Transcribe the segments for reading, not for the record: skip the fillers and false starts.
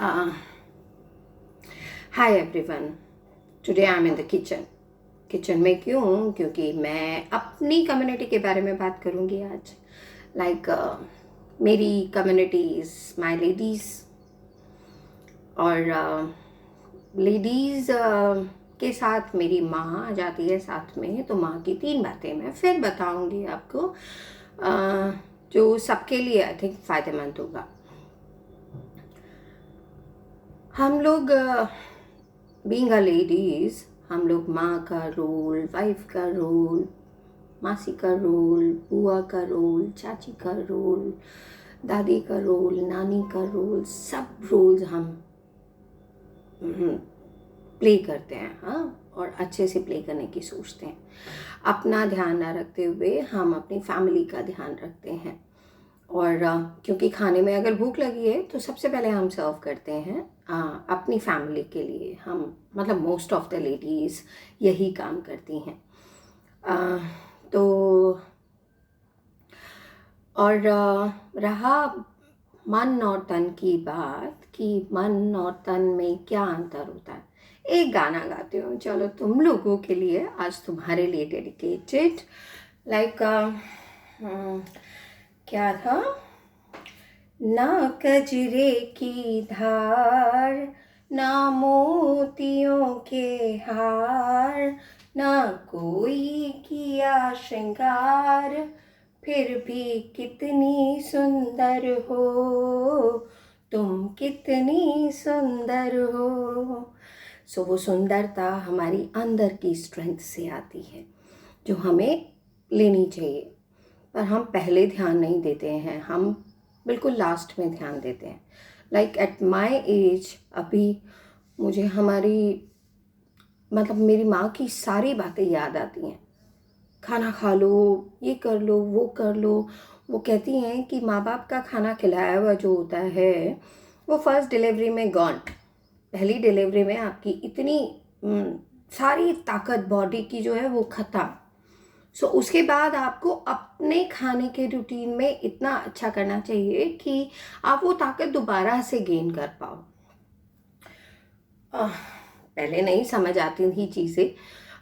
Uh, Hi everyone. Today I'm in the kitchen. Kitchen में क्यों? क्योंकि मैं अपनी कम्युनिटी के बारे में बात करूँगी आज. लाइक मेरी कम्युनिटीज़ माय लेडीज़ और लेडीज़ के साथ मेरी माँ आ जाती है साथ में. तो माँ की 3 बातें मैं फिर बताऊँगी आपको, जो सबके लिए आई थिंक फ़ायदेमंद होगा. हम लोग बीइंग अ लेडीज़, हम लोग माँ का रोल, वाइफ का रोल, मासी का रोल, बुआ का रोल, चाची का रोल, दादी का रोल, नानी का रोल, सब रोल्स हम प्ले करते हैं. हाँ, और अच्छे से प्ले करने की सोचते हैं. अपना ध्यान ना रखते हुए हम अपनी फैमिली का ध्यान रखते हैं. और क्योंकि खाने में अगर भूख लगी है तो सबसे पहले हम सर्व करते हैं अपनी फैमिली के लिए. हम मतलब मोस्ट ऑफ द लेडीज़ यही काम करती हैं. तो और रहा मन और तन की बात कि मन और तन में क्या अंतर होता है. एक गाना गाती हूँ, चलो तुम लोगों के लिए, आज तुम्हारे लिए डेडिकेटेड. लाइक क्या था, ना कजरे की धार, ना मोतियों के हार, ना कोई किया श्रृंगार, फिर भी कितनी सुंदर हो तुम, कितनी सुंदर हो. सो वो सुंदरता हमारी अंदर की स्ट्रेंथ से आती है, जो हमें लेनी चाहिए. पर हम पहले ध्यान नहीं देते हैं, हम बिल्कुल लास्ट में ध्यान देते हैं. लाइक एट माई एज अभी मुझे हमारी मतलब मेरी माँ की सारी बातें याद आती हैं. खाना खा लो, ये कर लो, वो कर लो. वो कहती हैं कि माँ बाप का खाना खिलाया हुआ जो होता है वो फर्स्ट डिलीवरी में गॉन. पहली डिलीवरी में आपकी इतनी सारी ताकत बॉडी की जो है वो ख़त्म. सो उसके बाद आपको अपने खाने के रूटीन में इतना अच्छा करना चाहिए कि आप वो ताकत दोबारा से गेन कर पाओ. पहले नहीं समझ आती थी चीज़ें.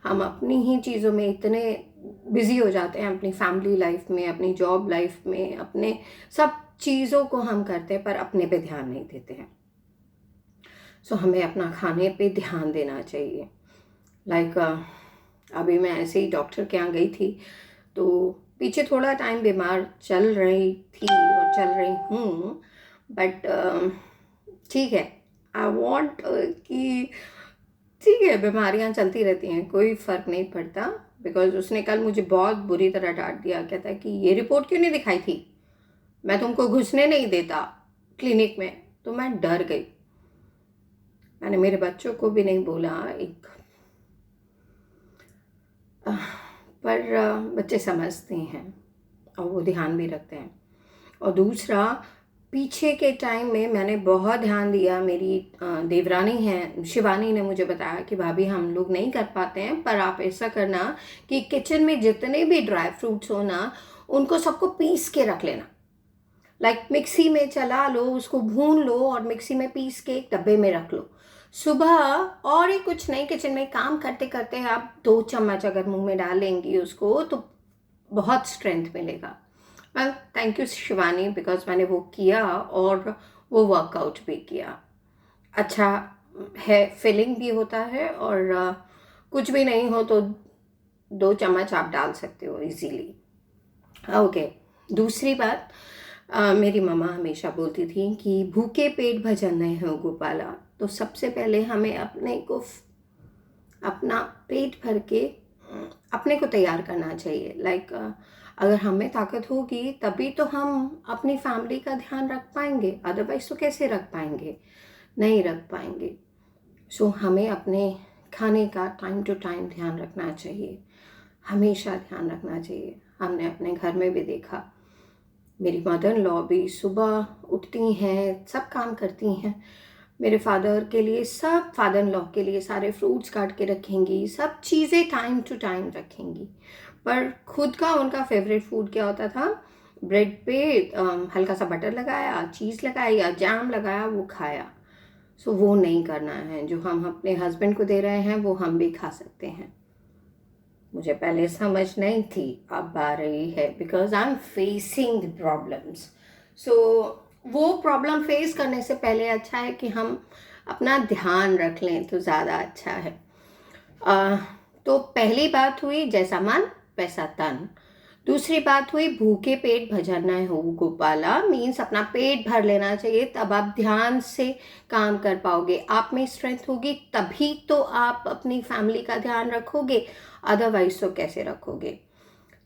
हम अपनी ही चीज़ों में इतने बिज़ी हो जाते हैं, अपनी फैमिली लाइफ में, अपनी जॉब लाइफ में, अपने सब चीज़ों को हम करते हैं पर अपने पे ध्यान नहीं देते हैं. सो हमें अपना खाने पे ध्यान देना चाहिए. लाइक अभी मैं ऐसे ही डॉक्टर के यहाँ गई थी, तो पीछे थोड़ा टाइम बीमार चल रही थी और चल रही हूँ. बट ठीक है, आई वॉन्ट कि ठीक है, बीमारियाँ चलती रहती हैं, कोई फ़र्क नहीं पड़ता. बिकॉज उसने कल मुझे बहुत बुरी तरह डांट दिया. कहता है कि ये रिपोर्ट क्यों नहीं दिखाई थी, मैं तुमको घुसने नहीं देता क्लिनिक में. तो मैं डर गई. मैंने मेरे बच्चों को भी नहीं बोला एक, पर बच्चे समझते हैं और वो ध्यान भी रखते हैं. और दूसरा, पीछे के टाइम में मैंने बहुत ध्यान दिया. मेरी देवरानी है शिवानी ने मुझे बताया कि भाभी हम लोग नहीं कर पाते हैं, पर आप ऐसा करना कि किचन में जितने भी ड्राई फ्रूट्स हो ना, उनको सबको पीस के रख लेना. लाइक मिक्सी में चला लो, उसको भून लो और मिक्सी में पीस के एक डब्बे में रख लो. सुबह और ही कुछ नहीं, किचन में काम करते करते आप 2 चम्मच अगर मुंह में डालेंगी उसको, तो बहुत स्ट्रेंथ मिलेगा. Well, thank you Shivani, because मैंने वो किया और वो वर्कआउट भी किया. अच्छा है, फीलिंग भी होता है. और कुछ भी नहीं हो तो 2 चम्मच आप डाल सकते हो इजीली. ओके. दूसरी बात, मेरी मम्मा हमेशा बोलती थी कि भूखे पेट भजन नहीं हो गोपाला. तो सबसे पहले हमें अपने को अपना पेट भर के अपने को तैयार करना चाहिए. लाइक अगर हमें ताकत होगी तभी तो हम अपनी फैमिली का ध्यान रख पाएंगे, अदरवाइज तो कैसे रख पाएंगे, नहीं रख पाएंगे. सो हमें अपने खाने का टाइम टू टाइम ध्यान रखना चाहिए, हमेशा ध्यान रखना चाहिए. हमने अपने घर में भी देखा, मेरी मदर इन लॉ भी सुबह उठती हैं, सब काम करती हैं. मेरे फादर के लिए, सब फादर इन लॉ के लिए सारे फ्रूट्स काट के रखेंगी, सब चीज़ें टाइम टू टाइम रखेंगी. पर खुद का उनका फेवरेट फूड क्या होता था, ब्रेड पे हल्का सा बटर लगाया, चीज़ लगाया या जैम लगाया, वो खाया. सो वो नहीं करना है। जो हम अपने हस्बैंड को दे रहे हैं वो हम भी खा सकते हैं। मुझे पहले समझ नहीं थी, अब आ रही है, because I am facing the problems. So वो प्रॉब्लम फेस करने से पहले अच्छा है कि हम अपना ध्यान रख लें तो ज़्यादा अच्छा है। तो पहली बात हुई जैसा मन वैसा तन। दूसरी बात हुई भूखे पेट भजन न हो गोपाला, मीन्स अपना पेट भर लेना चाहिए, तब आप ध्यान से काम कर पाओगे। आप में स्ट्रेंथ होगी तभी तो आप अपनी फैमिली का ध्यान रखोगे, अदरवाइज तो कैसे रखोगे।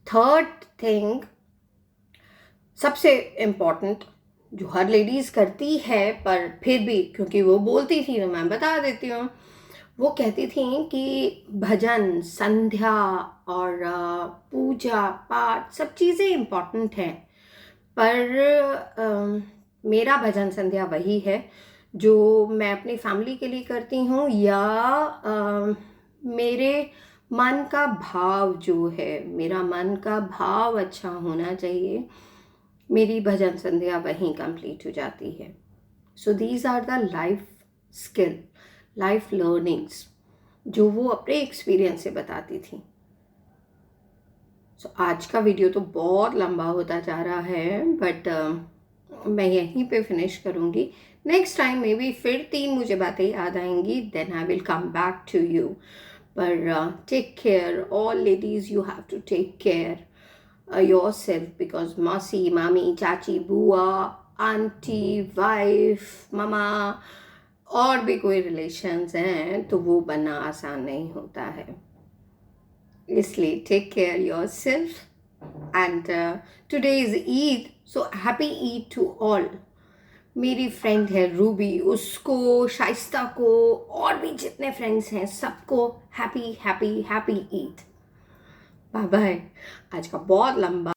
थर्ड थिंग, सबसे इम्पॉर्टेंट, जो हर लेडीज़ करती है पर फिर भी क्योंकि वो बोलती थी तो मैं बता देती हूँ। वो कहती थी कि भजन संध्या और पूजा पाठ सब चीज़ें इम्पॉर्टेंट हैं, पर मेरा भजन संध्या वही है जो मैं अपनी फैमिली के लिए करती हूँ, या मेरे मन का भाव जो है, मेरा मन का भाव अच्छा होना चाहिए, मेरी भजन संध्या वहीं कंप्लीट हो जाती है। So these are the life skill, life learnings जो वो अपने एक्सपीरियंस से बताती थी। सो आज का वीडियो तो बहुत लंबा होता जा रहा है, बट मैं यहीं पे फिनिश करूँगी। नेक्स्ट टाइम मे बी फिर 3 मुझे बातें याद आएंगी, then I will come back to you. पर take care all ladies, you have to take care yourself, because मौसी मामी चाची बुआ आंटी वाइफ मामा और भी कोई रिलेशंस हैं तो वो बनना आसान नहीं होता है। इसलिए take care yourself. And today is Eid, so happy Eid to all. मेरी फ्रेंड है रूबी, उसको, शाइस्ता को, और भी जितने फ्रेंड्स हैं सबको happy happy happy Eid. Bye bye. आज का बहुत लंबा